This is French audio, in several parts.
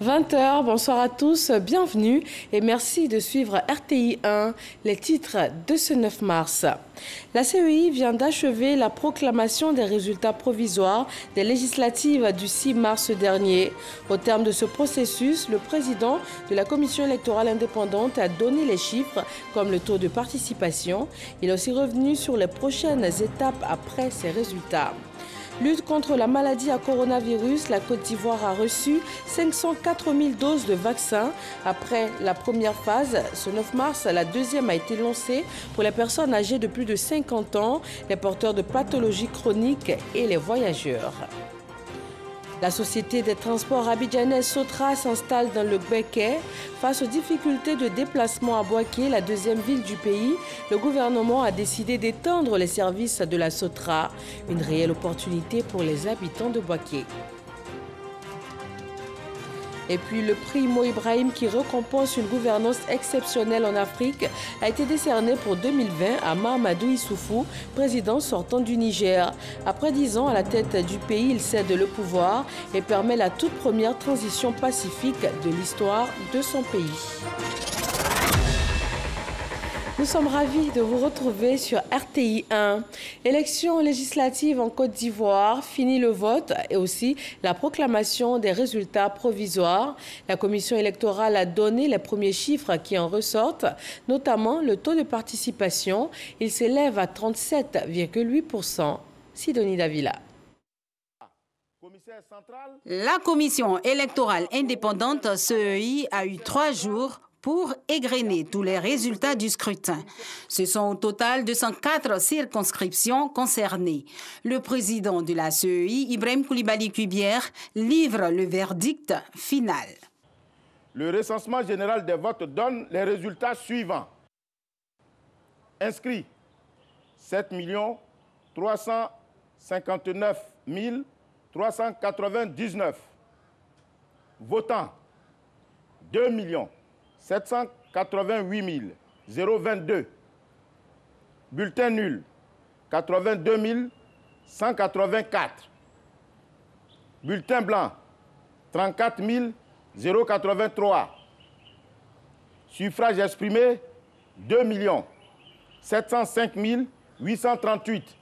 20h, bonsoir à tous, bienvenue et merci de suivre RTI 1, les titres de ce 9 mars. La CEI vient d'achever la proclamation des résultats provisoires des législatives du 6 mars dernier. Au terme de ce processus, le président de la Commission électorale indépendante a donné les chiffres comme le taux de participation. Il est aussi revenu sur les prochaines étapes après ces résultats. Lutte contre la maladie à coronavirus, la Côte d'Ivoire a reçu 504 000 doses de vaccins. Après la première phase, ce 9 mars, la deuxième a été lancée pour les personnes âgées de plus de 50 ans, les porteurs de pathologies chroniques et les voyageurs. La société des transports abidjanaise Sotra s'installe dans le Béquet. Face aux difficultés de déplacement à Boaké, la deuxième ville du pays, le gouvernement a décidé d'étendre les services de la Sotra. Une réelle opportunité pour les habitants de Boaké. Et puis le prix Mo Ibrahim qui récompense une gouvernance exceptionnelle en Afrique a été décerné pour 2020 à Mahamadou Issoufou, président sortant du Niger. Après 10 ans à la tête du pays, il cède le pouvoir et permet la toute première transition pacifique de l'histoire de son pays. Nous sommes ravis de vous retrouver sur RTI 1. Élection législative en Côte d'Ivoire, fini le vote et aussi la proclamation des résultats provisoires. La commission électorale a donné les premiers chiffres qui en ressortent, notamment le taux de participation. Il s'élève à 37,8%. Sidonie Davila. La commission électorale indépendante CEI a eu 3 jours pour égrener tous les résultats du scrutin. Ce sont au total 204 circonscriptions concernées. Le président de la CEI, Ibrahim Koulibaly Kubière, livre le verdict final. Le recensement général des votes donne les résultats suivants. Inscrits, 7 359 399. Votants, 2 788 022. Bulletins nuls, 82 184. Bulletins blancs, 34 083. Suffrages exprimés, 2 705 838.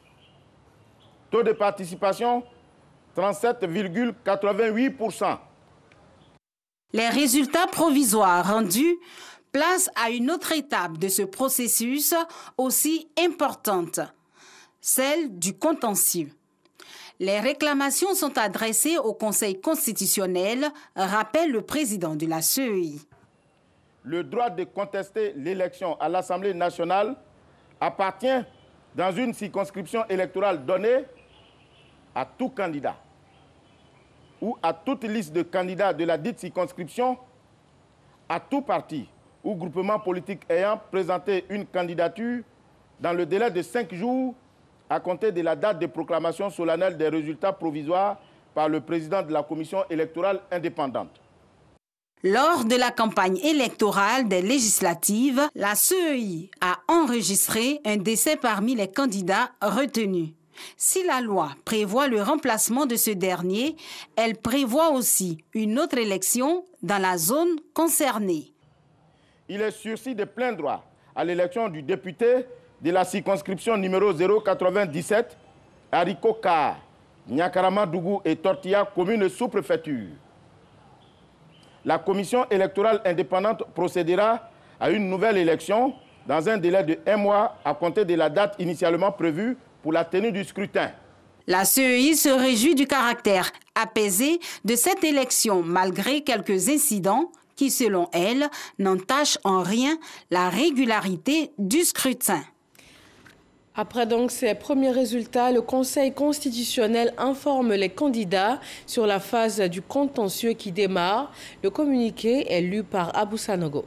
Taux de participation, 37,88%. Les résultats provisoires rendus placent à une autre étape de ce processus aussi importante, celle du contentieux. Les réclamations sont adressées au Conseil constitutionnel, rappelle le président de la CEI. Le droit de contester l'élection à l'Assemblée nationale appartient dans une circonscription électorale donnée à tout candidat ou à toute liste de candidats de la dite circonscription, à tout parti ou groupement politique ayant présenté une candidature dans le délai de 5 jours à compter de la date de proclamation solennelle des résultats provisoires par le président de la Commission électorale indépendante. Lors de la campagne électorale des législatives, la CEI a enregistré un décès parmi les candidats retenus. Si la loi prévoit le remplacement de ce dernier, elle prévoit aussi une autre élection dans la zone concernée. Il est sursis de plein droit à l'élection du député de la circonscription numéro 097, Hariko Ka, Nyakarama Dougou et Tortilla, commune sous-préfecture. La commission électorale indépendante procédera à une nouvelle élection dans un délai de 1 mois à compter de la date initialement prévue pour la tenue du scrutin. La CEI se réjouit du caractère apaisé de cette élection malgré quelques incidents qui, selon elle, n'entachent en rien la régularité du scrutin. Après donc ces premiers résultats, le Conseil constitutionnel informe les candidats sur la phase du contentieux qui démarre. Le communiqué est lu par Abou Sanogo.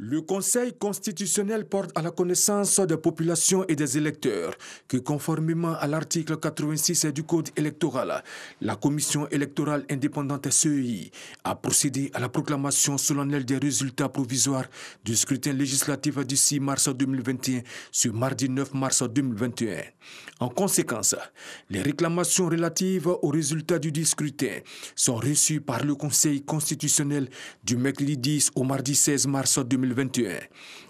Le Conseil constitutionnel porte à la connaissance des populations et des électeurs que, conformément à l'article 86 du Code électoral, la Commission électorale indépendante CEI a procédé à la proclamation solennelle des résultats provisoires du scrutin législatif du 6 mars 2021 sur mardi 9 mars 2021. En conséquence, les réclamations relatives aux résultats du scrutin sont reçues par le Conseil constitutionnel du mercredi 10 au mardi 16 mars 2021.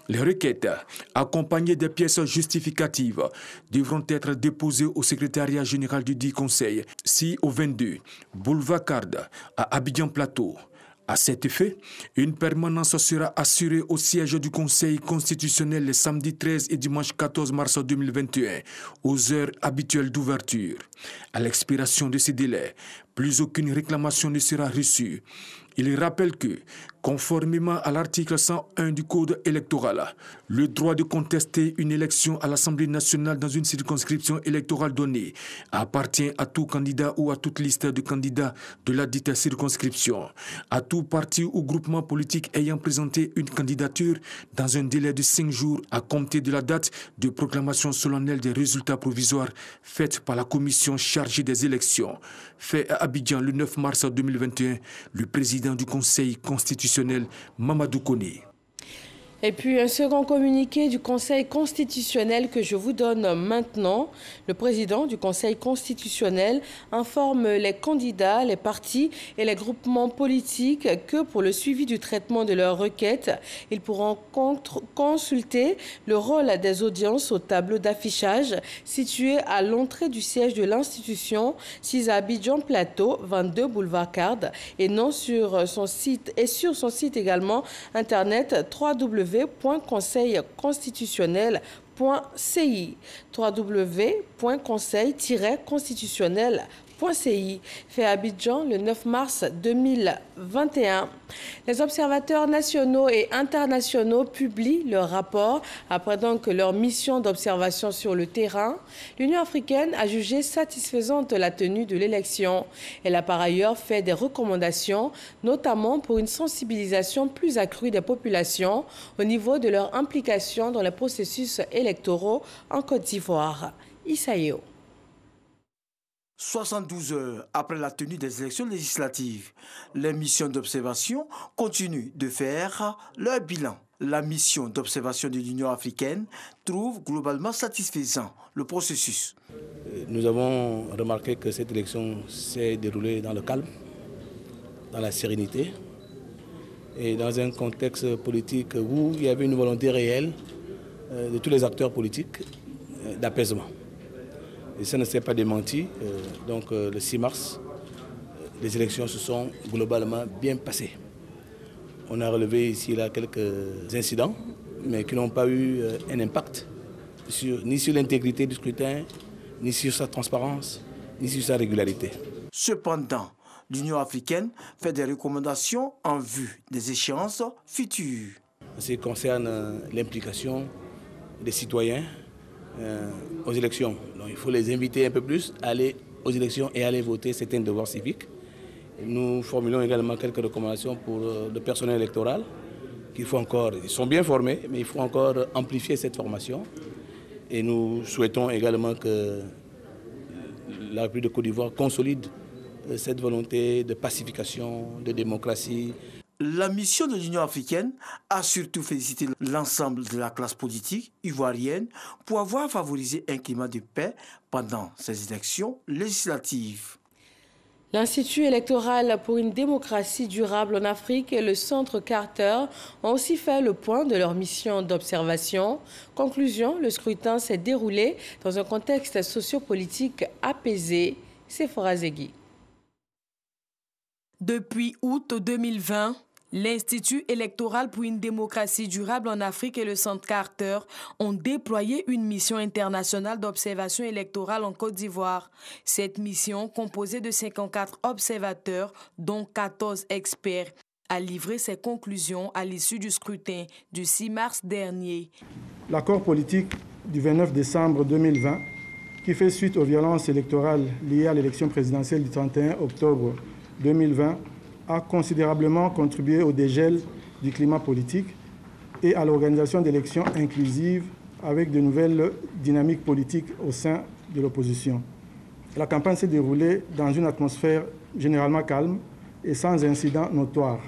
Les requêtes, accompagnées des pièces justificatives, devront être déposées au secrétariat général du dit Conseil, 6 au 22, boulevard Card, à Abidjan Plateau. À cet effet, une permanence sera assurée au siège du Conseil constitutionnel les samedis 13 et dimanche 14 mars 2021, aux heures habituelles d'ouverture. À l'expiration de ces délais, plus aucune réclamation ne sera reçue. Il rappelle que, conformément à l'article 101 du Code électoral, le droit de contester une élection à l'Assemblée nationale dans une circonscription électorale donnée appartient à tout candidat ou à toute liste de candidats de la dite circonscription, à tout parti ou groupement politique ayant présenté une candidature dans un délai de 5 jours à compter de la date de proclamation solennelle des résultats provisoires faite par la commission chargée des élections. Fait à Abidjan le 9 mars 2021, le président du Conseil constitutionnel, Mamadou Koné. Et puis un second communiqué du Conseil constitutionnel que je vous donne maintenant. Le président du Conseil constitutionnel informe les candidats, les partis et les groupements politiques que pour le suivi du traitement de leurs requêtes, ils pourront consulter le rôle des audiences au tableau d'affichage situé à l'entrée du siège de l'institution, 6 à Abidjan Plateau, 22 boulevard Card, et non sur son site également internet www.conseilconstitutionnel.ci www.conseil-constitutionnel.ci. Fait à Abidjan le 9 mars 2021. Les observateurs nationaux et internationaux publient leur rapport après donc leur mission d'observation sur le terrain. L'Union africaine a jugé satisfaisante la tenue de l'élection. Elle a par ailleurs fait des recommandations, notamment pour une sensibilisation plus accrue des populations au niveau de leur implication dans les processus électoraux en Côte d'Ivoire. Issaïo. 72 heures après la tenue des élections législatives, les missions d'observation continuent de faire leur bilan. La mission d'observation de l'Union africaine trouve globalement satisfaisant le processus. Nous avons remarqué que cette élection s'est déroulée dans le calme, dans la sérénité et dans un contexte politique où il y avait une volonté réelle de tous les acteurs politiques d'apaisement. Et ça ne s'est pas démenti. Donc le 6 mars, les élections se sont globalement bien passées. On a relevé ici et là quelques incidents, mais qui n'ont pas eu un impact ni sur l'intégrité du scrutin, ni sur sa transparence, ni sur sa régularité. Cependant, l'Union africaine fait des recommandations en vue des échéances futures. En ce qui concerne l'implication des citoyens aux élections. Donc, il faut les inviter un peu plus à aller aux élections et à aller voter, c'est un devoir civique. Nous formulons également quelques recommandations pour le personnel électoral. Ils sont bien formés, mais il faut encore amplifier cette formation. Et nous souhaitons également que la République de Côte d'Ivoire consolide cette volonté de pacification, de démocratie. La mission de l'Union africaine a surtout félicité l'ensemble de la classe politique ivoirienne pour avoir favorisé un climat de paix pendant ces élections législatives. L'Institut électoral pour une démocratie durable en Afrique et le Centre Carter ont aussi fait le point de leur mission d'observation. Conclusion, le scrutin s'est déroulé dans un contexte sociopolitique apaisé. Sephora Zegui. Depuis août 2020, l'Institut électoral pour une démocratie durable en Afrique et le Centre Carter ont déployé une mission internationale d'observation électorale en Côte d'Ivoire. Cette mission, composée de 54 observateurs, dont 14 experts, a livré ses conclusions à l'issue du scrutin du 6 mars dernier. L'accord politique du 29 décembre 2020, qui fait suite aux violences électorales liées à l'élection présidentielle du 31 octobre 2020, a considérablement contribué au dégel du climat politique et à l'organisation d'élections inclusives avec de nouvelles dynamiques politiques au sein de l'opposition. La campagne s'est déroulée dans une atmosphère généralement calme et sans incident notoire.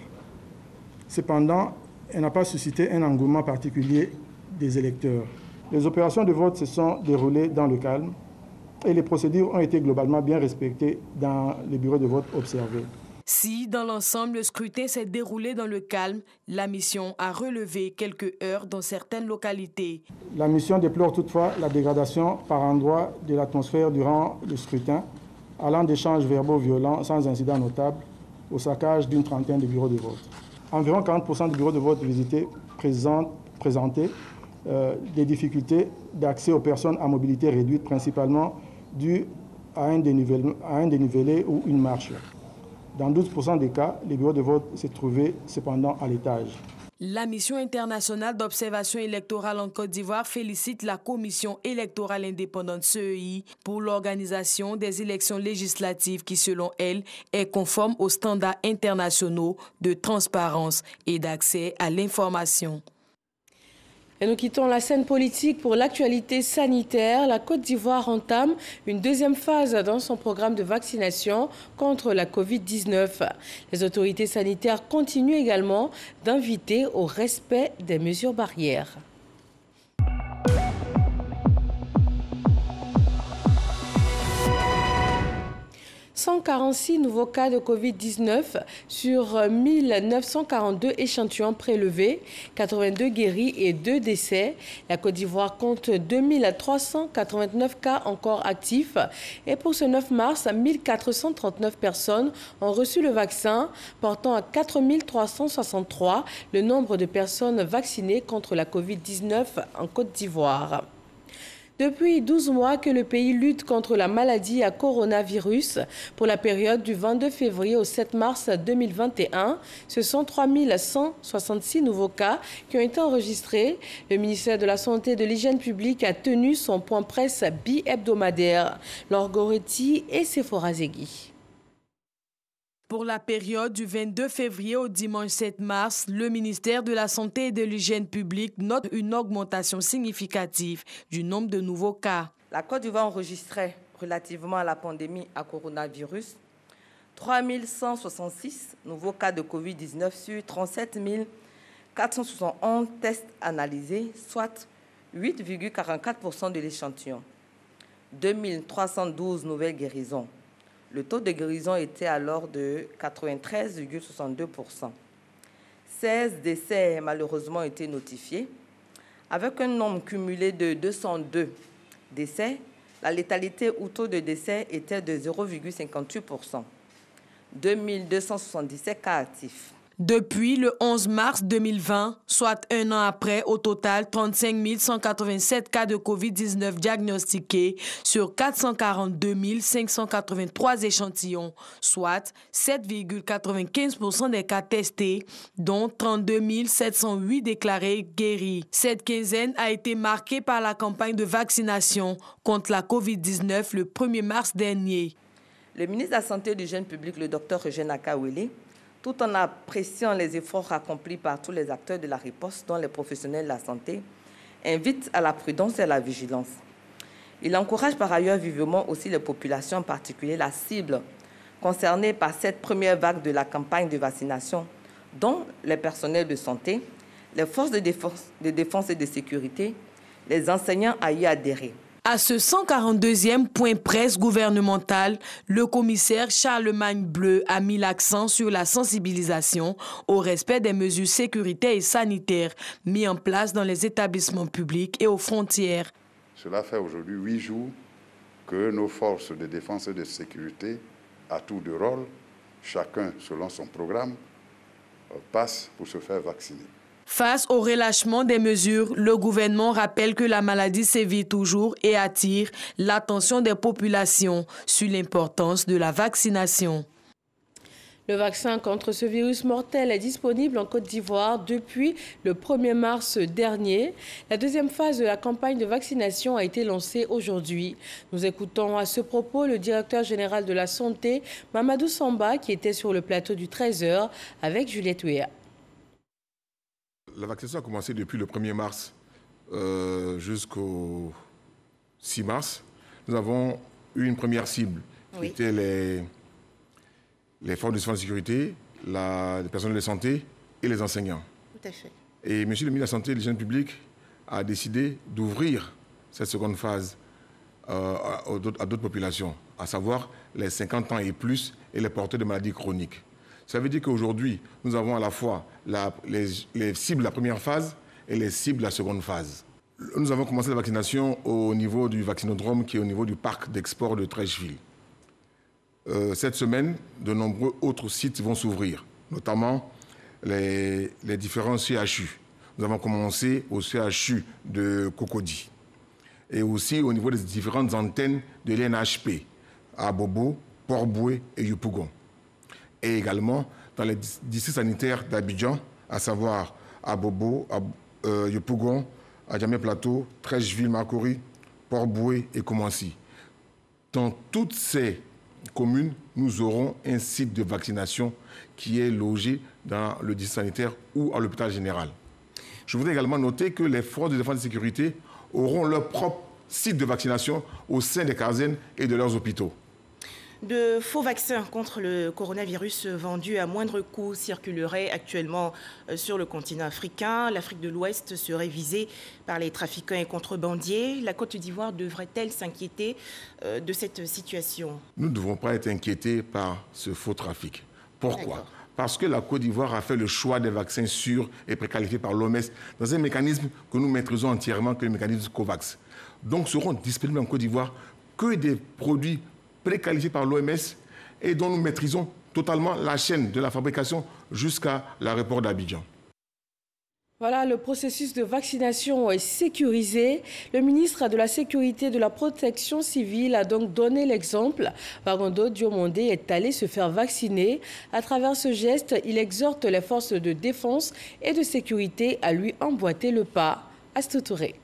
Cependant, elle n'a pas suscité un engouement particulier des électeurs. Les opérations de vote se sont déroulées dans le calme et les procédures ont été globalement bien respectées dans les bureaux de vote observés. Si, dans l'ensemble, le scrutin s'est déroulé dans le calme, la mission a relevé quelques heurts dans certaines localités. La mission déplore toutefois la dégradation par endroits de l'atmosphère durant le scrutin, allant d'échanges verbaux violents sans incident notable au saccage d'une trentaine de bureaux de vote. Environ 40% des bureaux de vote visités présentaient des difficultés d'accès aux personnes à mobilité réduite, principalement dues à un dénivelé ou une marche. Dans 12% des cas, les bureaux de vote se trouvaient cependant à l'étage. La mission internationale d'observation électorale en Côte d'Ivoire félicite la Commission électorale indépendante CEI pour l'organisation des élections législatives qui, selon elle, est conforme aux standards internationaux de transparence et d'accès à l'information. Et nous quittons la scène politique pour l'actualité sanitaire. La Côte d'Ivoire entame une deuxième phase dans son programme de vaccination contre la Covid-19. Les autorités sanitaires continuent également d'inviter au respect des mesures barrières. 146 nouveaux cas de Covid-19 sur 1942 échantillons prélevés, 82 guéris et 2 décès. La Côte d'Ivoire compte 2389 cas encore actifs. Et pour ce 9 mars, 1439 personnes ont reçu le vaccin, portant à 4363 le nombre de personnes vaccinées contre la Covid-19 en Côte d'Ivoire. Depuis 12 mois que le pays lutte contre la maladie à coronavirus, pour la période du 22 février au 7 mars 2021, ce sont 3166 nouveaux cas qui ont été enregistrés. Le ministère de la Santé et de l'Hygiène publique a tenu son point presse bi-hebdomadaire. Laure Goretti et Sephora Zegui. Pour la période du 22 février au dimanche 7 mars, le ministère de la Santé et de l'Hygiène publique note une augmentation significative du nombre de nouveaux cas. La Côte d'Ivoire enregistrait, relativement à la pandémie à coronavirus, 3166 nouveaux cas de Covid-19 sur 37 471 tests analysés, soit 8,44% de l'échantillon. 2312 nouvelles guérisons. Le taux de guérison était alors de 93,62%. 16 décès malheureusement ont été notifiés. Avec un nombre cumulé de 202 décès, la létalité ou taux de décès était de 0,58%. 2277 cas actifs. Depuis le 11 mars 2020, soit un an après, au total, 35 187 cas de COVID-19 diagnostiqués sur 442 583 échantillons, soit 7,95% des cas testés, dont 32 708 déclarés guéris. Cette quinzaine a été marquée par la campagne de vaccination contre la COVID-19 le 1er mars dernier. Le ministre de la Santé et de l'Hygiène publique, le Dr Eugène Akawele, tout en appréciant les efforts accomplis par tous les acteurs de la riposte, dont les professionnels de la santé, invite à la prudence et à la vigilance. Il encourage par ailleurs vivement aussi les populations, en particulier la cible concernée par cette première vague de la campagne de vaccination, dont les personnels de santé, les forces de défense et de sécurité, les enseignants à y adhérer. À ce 142e point presse gouvernemental, le commissaire Charlemagne Bleu a mis l'accent sur la sensibilisation au respect des mesures sécuritaires et sanitaires mises en place dans les établissements publics et aux frontières. Cela fait aujourd'hui 8 jours que nos forces de défense et de sécurité, à tour de rôle, chacun selon son programme, passent pour se faire vacciner. Face au relâchement des mesures, le gouvernement rappelle que la maladie sévit toujours et attire l'attention des populations sur l'importance de la vaccination. Le vaccin contre ce virus mortel est disponible en Côte d'Ivoire depuis le 1er mars dernier. La deuxième phase de la campagne de vaccination a été lancée aujourd'hui. Nous écoutons à ce propos le directeur général de la Santé, Mamadou Samba, qui était sur le plateau du 13h avec Juliette Ouéa. La vaccination a commencé depuis le 1er mars jusqu'au 6 mars. Nous avons eu une première cible, qui était les forces de défense et de sécurité, les personnels de santé et les enseignants. Tout à fait. Et M. le ministre de la Santé et de l'Hygiène publique a décidé d'ouvrir cette seconde phase à d'autres populations, à savoir les 50 ans et plus et les porteurs de maladies chroniques. Ça veut dire qu'aujourd'hui, nous avons à la fois les cibles de la première phase et les cibles de la seconde phase. Nous avons commencé la vaccination au niveau du vaccinodrome qui est au niveau du parc d'export de Treichville. Cette semaine, de nombreux autres sites vont s'ouvrir, notamment les différents CHU. Nous avons commencé au CHU de Cocody et aussi au niveau des différentes antennes de l'NHP à Bobo, Port-Boué et Yopougon. Et également dans les districts sanitaires d'Abidjan, à savoir à Bobo, à Yopougon, à Djamé-Plateau, Treichville, Makori, Port-Boué et Koumansi. Dans toutes ces communes, nous aurons un site de vaccination qui est logé dans le district sanitaire ou à l'hôpital général. Je voudrais également noter que les forces de défense et de sécurité auront leur propre site de vaccination au sein des casernes et de leurs hôpitaux. De faux vaccins contre le coronavirus vendus à moindre coût circuleraient actuellement sur le continent africain. L'Afrique de l'Ouest serait visée par les trafiquants et contrebandiers. La Côte d'Ivoire devrait-elle s'inquiéter de cette situation? Nous ne devons pas être inquiétés par ce faux trafic. Pourquoi? Parce que la Côte d'Ivoire a fait le choix des vaccins sûrs et préqualifiés par l'OMS dans un mécanisme que nous maîtrisons entièrement, que le mécanisme COVAX. Donc seront disponibles en Côte d'Ivoire que des produits préqualifiés par l'OMS et dont nous maîtrisons totalement la chaîne de la fabrication jusqu'à l'aéroport d'Abidjan. Voilà, le processus de vaccination est sécurisé. Le ministre de la Sécurité et de la Protection civile a donc donné l'exemple. Bagondo Diomondé est allé se faire vacciner. À travers ce geste, il exhorte les forces de défense et de sécurité à lui emboîter le pas. Astou Touré.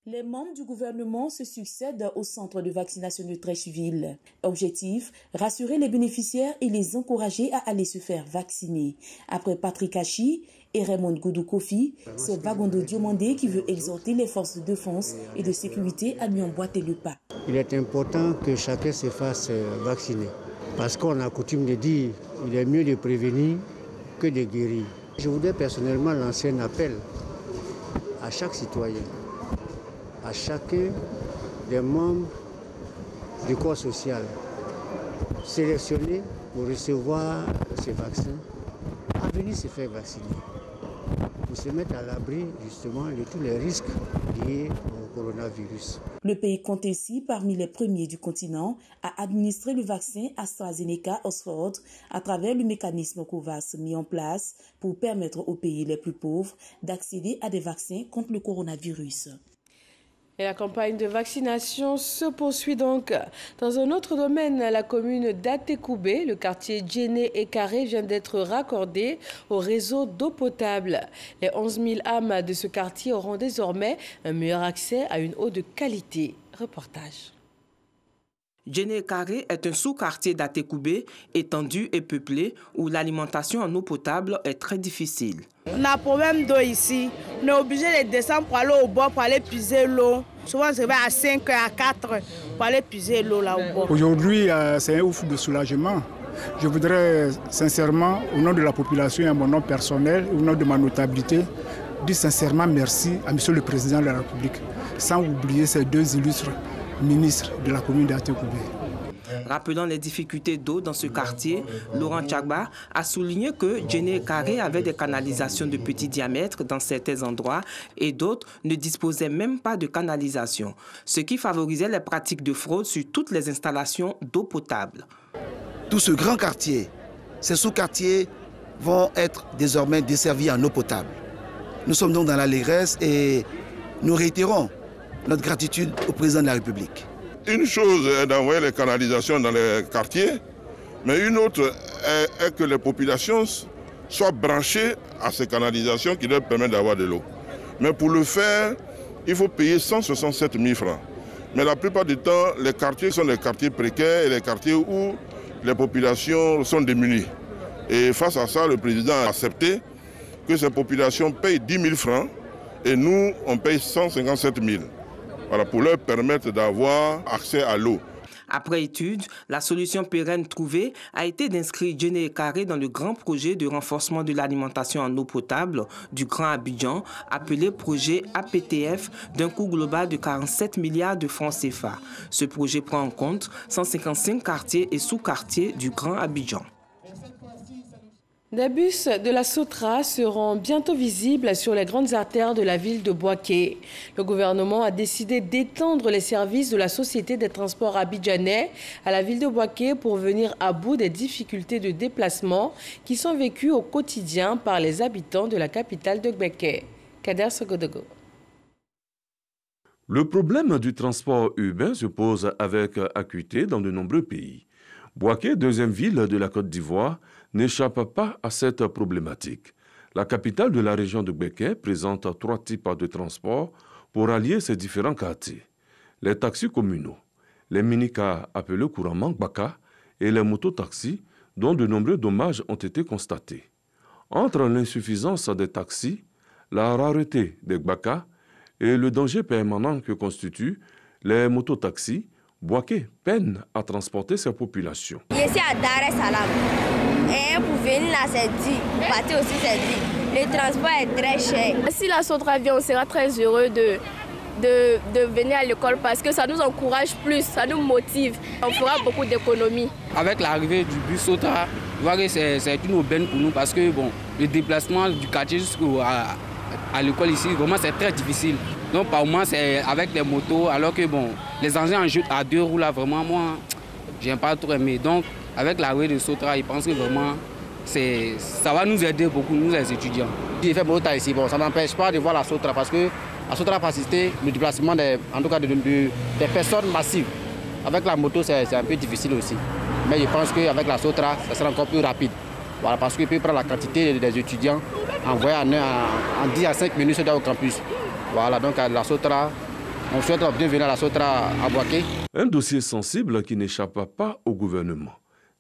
Les membres du gouvernement se succèdent au centre de vaccination de Treichville. Objectif, rassurer les bénéficiaires et les encourager à aller se faire vacciner. Après Patrick Hachi et Raymond Goudou Kofi, c'est Bagondo Diomandé qui veut exhorter les forces de défense et de sécurité à lui emboîter le pas. Il est important que chacun se fasse vacciner. Parce qu'on a coutume de dire qu'il est mieux de prévenir que de guérir. Je voudrais personnellement lancer un appel à chaque citoyen, à chacun des membres du corps social sélectionnés pour recevoir ces vaccins, à venir se faire vacciner, pour se mettre à l'abri justement de tous les risques liés au coronavirus. Le pays compte ainsi parmi les premiers du continent à administrer le vaccin AstraZeneca-Oxford à travers le mécanisme COVAX mis en place pour permettre aux pays les plus pauvres d'accéder à des vaccins contre le coronavirus. Et la campagne de vaccination se poursuit donc. Dans un autre domaine, la commune d'Atekoubé, le quartier Djéné et Carré vient d'être raccordé au réseau d'eau potable. Les 11 000 âmes de ce quartier auront désormais un meilleur accès à une eau de qualité. Reportage. Djéné Carré est un sous-quartier d'Atekoubé, étendu et peuplé, où l'alimentation en eau potable est très difficile. On a un problème d'eau ici. On est obligé de descendre pour aller au bord, pour aller puiser l'eau. Souvent, je vais à 5 heures, à 4 heures pour aller puiser l'eau là au bord. Aujourd'hui, c'est un ouf de soulagement. Je voudrais sincèrement, au nom de la population et à mon nom personnel, au nom de ma notabilité, dire sincèrement merci à M. le Président de la République, sans oublier ces deux illustres ministres de la commune d'Atekoubé. Rappelant les difficultés d'eau dans ce quartier, Laurent Tchagba a souligné que Djéné Carré avait des canalisations de petit diamètre dans certains endroits et d'autres ne disposaient même pas de canalisation, ce qui favorisait les pratiques de fraude sur toutes les installations d'eau potable. Tout ce grand quartier, ces sous-quartiers vont être désormais desservis en eau potable. Nous sommes donc dans l'allégresse et nous réitérons notre gratitude au président de la République. Une chose est d'envoyer les canalisations dans les quartiers, mais une autre est que les populations soient branchées à ces canalisations qui leur permettent d'avoir de l'eau. Mais pour le faire, il faut payer 167 000 francs. Mais la plupart du temps, les quartiers sont des quartiers précaires et les quartiers où les populations sont démunies. Et face à ça, le président a accepté que ces populations payent 10 000 francs et nous, on paye 157 000. Voilà, pour leur permettre d'avoir accès à l'eau. Après étude, la solution pérenne trouvée a été d'inscrire Djené Karé dans le grand projet de renforcement de l'alimentation en eau potable du Grand Abidjan, appelé projet APTF, d'un coût global de 47 milliards de francs CFA. Ce projet prend en compte 155 quartiers et sous-quartiers du Grand Abidjan. Des bus de la Sotra seront bientôt visibles sur les grandes artères de la ville de Bouaké. Le gouvernement a décidé d'étendre les services de la Société des transports abidjanais à la ville de Bouaké pour venir à bout des difficultés de déplacement qui sont vécues au quotidien par les habitants de la capitale de Gbeke. Kader Sogodogo. Le problème du transport urbain se pose avec acuité dans de nombreux pays. Bouaké, deuxième ville de la Côte d'Ivoire, n'échappe pas à cette problématique. La capitale de la région de Gbeke présente 3 types de transports pour allier ces différents quartiers. Les taxis communaux, les minicars appelés couramment Gbaka et les mototaxis dont de nombreux dommages ont été constatés. Entre l'insuffisance des taxis, la rareté des Gbaka et le danger permanent que constituent les mototaxis, Bouaké peine à transporter ses populations. Ici à Dar es Salaam, et pour venir là c'est dit, pour partir aussi c'est dit. Le transport est très cher. Si la Sotra vient, on sera très heureux de venir à l'école parce que ça nous encourage plus, ça nous motive. On fera beaucoup d'économies. Avec l'arrivée du bus Sotra, c'est une aubaine pour nous parce que bon, le déplacement du quartier jusqu'à l'école ici, vraiment c'est très difficile. Donc par moment c'est avec les motos, alors que bon, les engins en jeu à 2 roues là, vraiment moi, j'aime pas trop aimer. Donc avec l'arrivée de Sotra, je pense que vraiment ça va nous aider beaucoup, nous les étudiants. J'ai fait Bogota ici, bon, ça n'empêche pas de voir la Sotra parce que la Sotra va faciliter le déplacement des personnes massives. Avec la moto, c'est un peu difficile aussi. Mais je pense qu'avec la Sotra, ça sera encore plus rapide. Voilà, parce qu'il peut prendre la quantité des étudiants, envoyer en 10 à 5 minutes au campus. Voilà, donc à la Sotra, on souhaite bienvenue à la Sotra à Bouaké. Un dossier sensible qui n'échappe pas au gouvernement.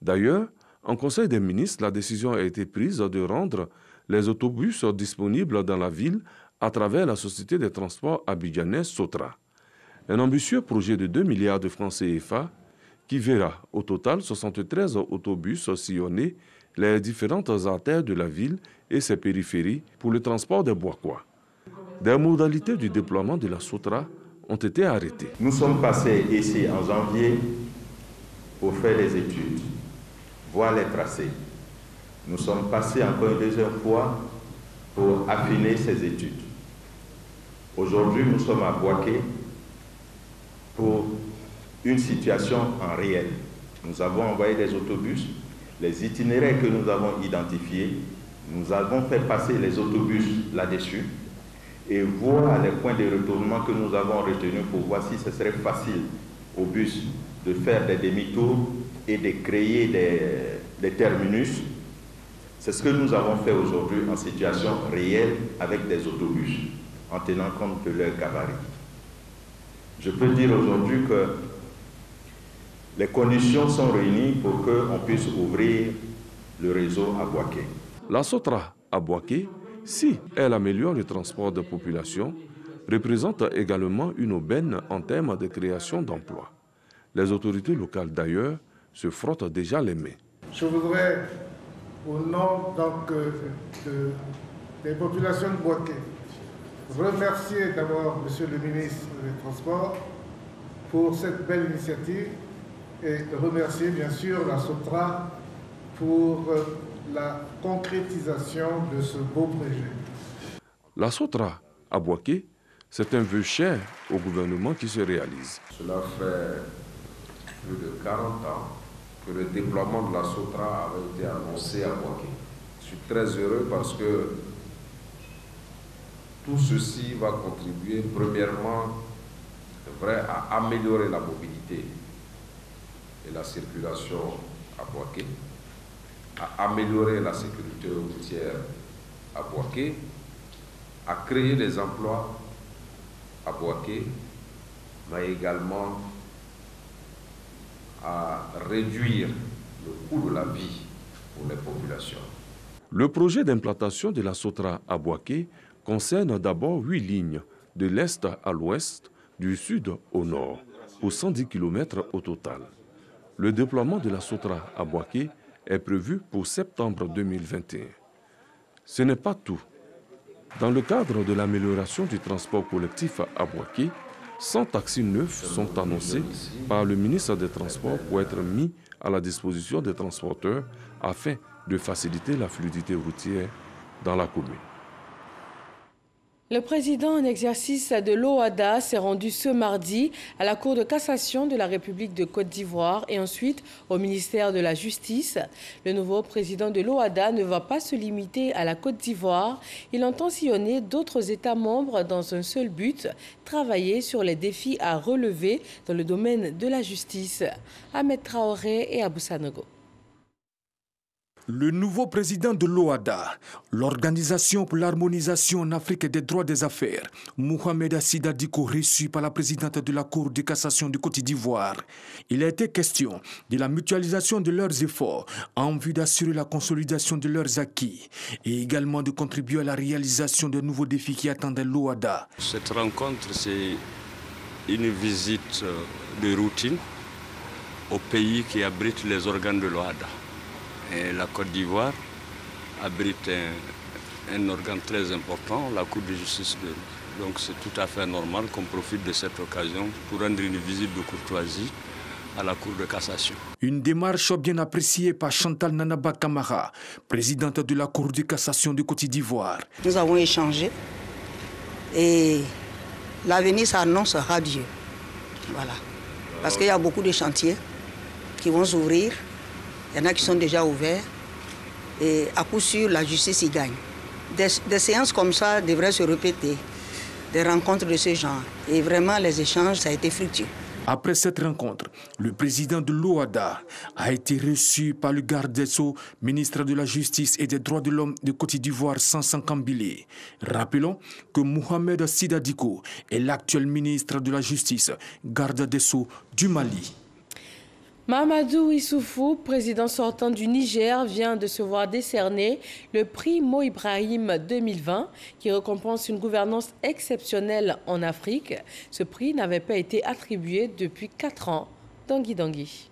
D'ailleurs, en Conseil des ministres, la décision a été prise de rendre les autobus disponibles dans la ville à travers la Société des transports abidjanais Sotra. Un ambitieux projet de 2 milliards de francs CFA qui verra au total 73 autobus sillonner les différentes artères de la ville et ses périphéries pour le transport des Bouakois. Des modalités du déploiement de la Sotra ont été arrêtées. Nous sommes passés ici en janvier pour faire les études, voir les tracés. Nous sommes passés encore une deuxième fois pour affiner ces études. Aujourd'hui, nous sommes à Bouaké pour une situation en réel. Nous avons envoyé des autobus, les itinéraires que nous avons identifiés, nous avons fait passer les autobus là-dessus et voir les points de retournement que nous avons retenus pour voir si ce serait facile au bus de faire des demi-tours et de créer des terminus. C'est ce que nous avons fait aujourd'hui en situation réelle avec des autobus, en tenant compte de leur gabarit. Je peux dire aujourd'hui que les conditions sont réunies pour qu'on puisse ouvrir le réseau à Bouaké. La Sotra à Bouaké, si elle améliore le transport de population, représente également une aubaine en termes de création d'emplois. Les autorités locales d'ailleurs se frottent déjà les mains. Je voudrais, au nom donc, des populations de Bouaké, remercier d'abord Monsieur le ministre des Transports pour cette belle initiative et remercier bien sûr la Sotra pour la concrétisation de ce beau projet. La Sotra à Bouaké, c'est un vœu cher au gouvernement qui se réalise. Cela fait plus de 40 ans que le déploiement de la Sotra avait été annoncé à Bouaké. Je suis très heureux parce que tout ceci va contribuer premièrement à améliorer la mobilité et la circulation à Bouaké, à améliorer la sécurité routière à Bouaké, à créer des emplois à Bouaké, mais également à réduire le coût de la vie pour les populations. Le projet d'implantation de la Sotra à Boaké concerne d'abord 8 lignes, de l'est à l'ouest, du sud au nord, pour 110 km au total. Le déploiement de la Sotra à Boaké est prévu pour septembre 2021. Ce n'est pas tout. Dans le cadre de l'amélioration du transport collectif à Boaké, 100 taxis neufs sont annoncés par le ministre des Transports pour être mis à la disposition des transporteurs afin de faciliter la fluidité routière dans la commune. Le président en exercice de l'OHADA s'est rendu ce mardi à la Cour de cassation de la République de Côte d'Ivoire et ensuite au ministère de la Justice. Le nouveau président de l'OHADA ne va pas se limiter à la Côte d'Ivoire. Il entend sillonner d'autres États membres dans un seul but, travailler sur les défis à relever dans le domaine de la justice. Ahmed Traoré et Abou Sanogo. Le nouveau président de l'OHADA, l'Organisation pour l'harmonisation en Afrique des droits des affaires, Mohamed Sida Diko, reçu par la présidente de la Cour de cassation du Côte d'Ivoire. Il a été question de la mutualisation de leurs efforts en vue d'assurer la consolidation de leurs acquis et également de contribuer à la réalisation de nouveaux défis qui attendent l'OHADA. Cette rencontre, c'est une visite de routine au pays qui abrite les organes de l'OHADA. Et la Côte d'Ivoire abrite un organe très important, la Cour de justice de l'eau. Donc c'est tout à fait normal qu'on profite de cette occasion pour rendre une visite de courtoisie à la Cour de cassation. Une démarche bien appréciée par Chantal Nanaba Kamara, présidente de la Cour de cassation du Côte d'Ivoire. Nous avons échangé et l'avenir s'annonce radieux. Voilà. Parce qu'il y a beaucoup de chantiers qui vont s'ouvrir. Il y en a qui sont déjà ouverts et à coup sûr, la justice y gagne. Des séances comme ça devraient se répéter, des rencontres de ce genre. Et vraiment, les échanges, ça a été fructueux. Après cette rencontre, le président de l'OHADA a été reçu par le garde des Sceaux, ministre de la Justice et des Droits de l'Homme de Côte d'Ivoire, Sansan Kambile. Rappelons que Mohamed Sida Diko est l'actuel ministre de la Justice, garde des Sceaux du Mali. Mahamadou Issoufou, président sortant du Niger, vient de se voir décerner le prix Mo Ibrahim 2020 qui récompense une gouvernance exceptionnelle en Afrique. Ce prix n'avait pas été attribué depuis 4 ans. Dangui.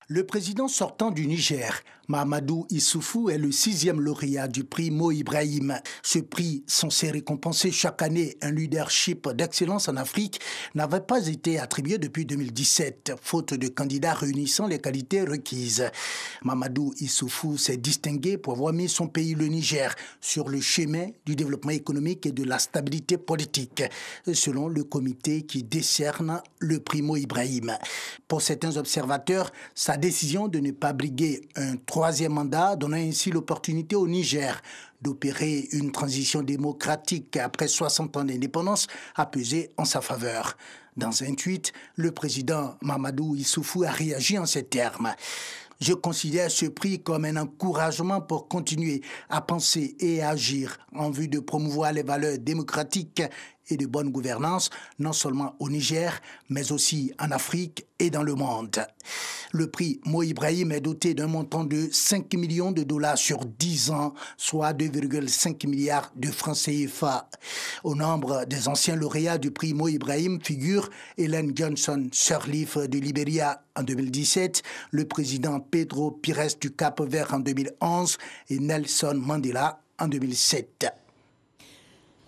Le président sortant du Niger, Mahamadou Issoufou, est le 6e lauréat du prix Mo Ibrahim. Ce prix, censé récompenser chaque année un leadership d'excellence en Afrique, n'avait pas été attribué depuis 2017, faute de candidats réunissant les qualités requises. Mahamadou Issoufou s'est distingué pour avoir mis son pays, le Niger, sur le chemin du développement économique et de la stabilité politique, selon le comité qui décerne le prix Mo Ibrahim. Pour certains observateurs, sa décision de ne pas briguer un 3e mandat, donnant ainsi l'opportunité au Niger d'opérer une transition démocratique après 60 ans d'indépendance, a pesé en sa faveur. Dans un tweet, le président Mahamadou Issoufou a réagi en ces termes. « Je considère ce prix comme un encouragement pour continuer à penser et à agir en vue de promouvoir les valeurs démocratiques et de bonne gouvernance, non seulement au Niger, mais aussi en Afrique et dans le monde. » Le prix Mo Ibrahim est doté d'un montant de 5 millions de dollars sur 10 ans, soit 2,5 milliards de francs CFA. Au nombre des anciens lauréats du prix Mo Ibrahim figurent Ellen Johnson Sirleaf de Libéria en 2017, le président Pedro Pires du Cap-Vert en 2011 et Nelson Mandela en 2007.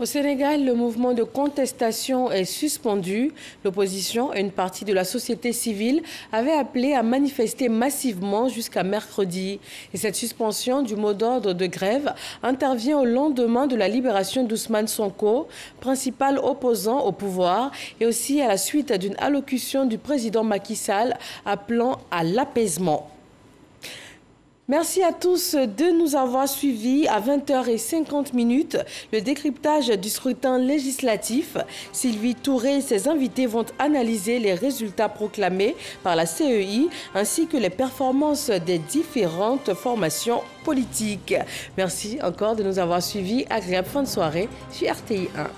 Au Sénégal, le mouvement de contestation est suspendu. L'opposition et une partie de la société civile avaient appelé à manifester massivement jusqu'à mercredi. Et cette suspension du mot d'ordre de grève intervient au lendemain de la libération d'Ousmane Sonko, principal opposant au pouvoir, et aussi à la suite d'une allocution du président Macky Sall appelant à l'apaisement. Merci à tous de nous avoir suivis à 20h50, le décryptage du scrutin législatif. Sylvie Touré et ses invités vont analyser les résultats proclamés par la CEI ainsi que les performances des différentes formations politiques. Merci encore de nous avoir suivis. Agréable fin de soirée sur RTI 1.